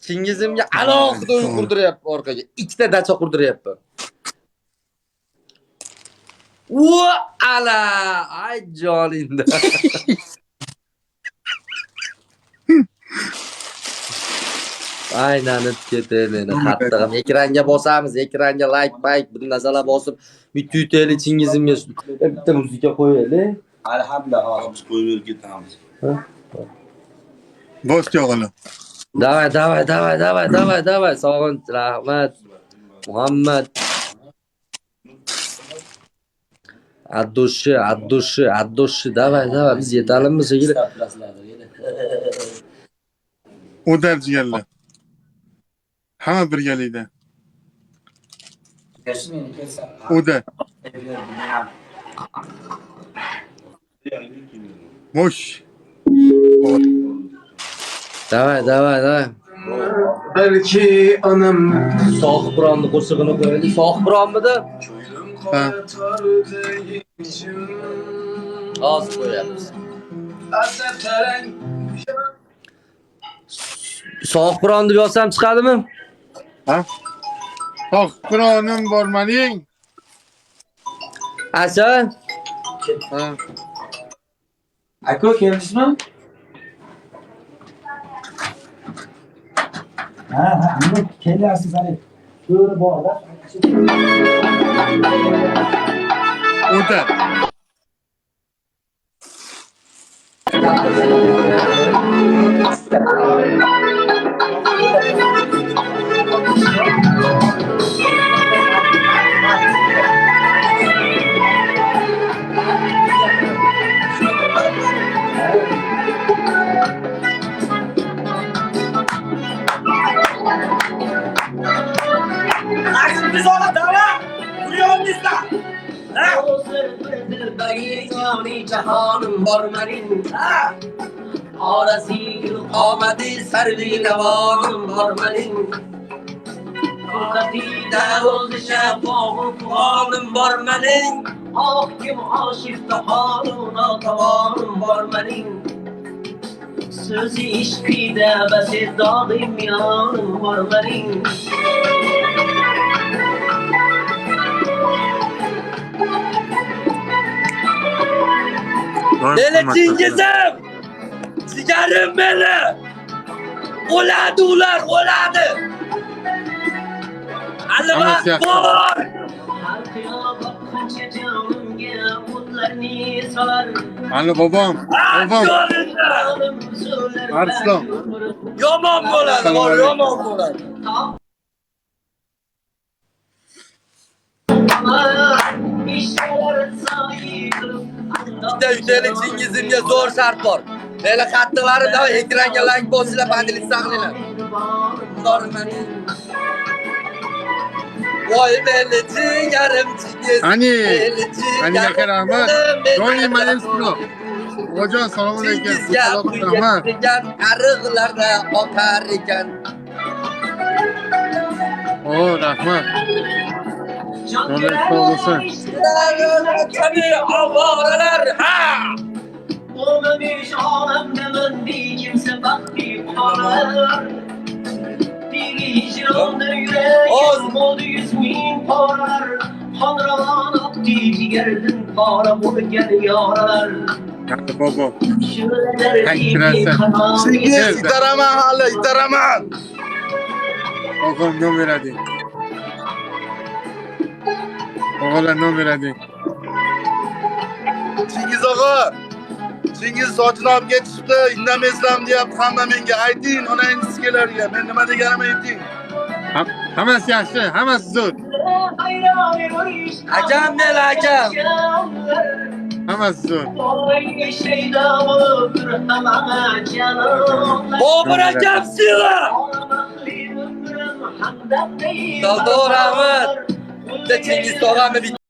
Chingizimga alohida uy qurdiryapti orqaga. Ikkita dacha qurdiryapti. Va ala! Ay joninda. Aylanib ketaylik. Qattiq ekranga bosamiz, ekranga like, bir narsalar bosib, bitta yutaylik Chingizimga. Bitta muzika qo'yaylik. Alhamdulillah, hozir qo'yib ketamiz. Bosh yog'ini. Давай. Sog'inch, rahmat. Muhammad. Addushi. Давай. Biz yetalimi shekilli. O'dar jigarlar. Hamma birgalikda. O'dar. Bosh. Давай. Belki anam Sohibronning qo'shig'ini qo'yaylik. Sohibronmidi? Ha. Hozir qo'yamiz. Sohibron deb yozsam chiqadimi? Ha? Toq Qur'onim bormaning. Asa? Ha. Aka keldingizmi? Ha, endi kelyapsiz hali. Ko'ri borda. O'dar. Biz ona dava. Kuryonizda. Cahanım barmarin. Arasıyla amadi servi kavanım barmarin. Kukatida oldu şefahı puanım barmarin. Hakim aşık da halına tavanım barmarin. Sözü işkide besi dağım yanım barmarin. Beni Çingizim! Sigarım beni! Oladı ular, oladı! Allah'a var! Ana babam. Arslan. Yaman bo'lar, yaman bo'lar. Bitta yutaylik Chingizimga zo'r shart bor. Bela qattiqlarida ekranga like bosinglar, pandilik saqlanglar. Voy beli jigarim Chingiz. Ani aka rahmat. Doim manim sino. Ojon salom alaykum. Rahmat. Ariqlarda oqar ekan. Rahmat. Jonlar sog' bo'lsin. Tabii avaralar ha. Olmamış alemden bir kimse bakti parar. Bir hicranda yüreğim oldu 100.000 parar. Hanravan aktı gerdin para bul gel yarar. Hadi baba. Şöyle Chingiz itaraman hali, itaraman. Og'am nom beradi. O'g'illar nom beradi. Chingiz og'a. Chingiz sochini olib ketishibdi, indamaysizlar deyapti. Hamma menga ayting, onangizlarga. Men nima deganimni ayting. Hammasi yaxshi, hammasi zo'r. Akam bel akam. Hammasi zo'r. Bobur akam sila. Davdo rahmat. Bitta Chingiz tog'amni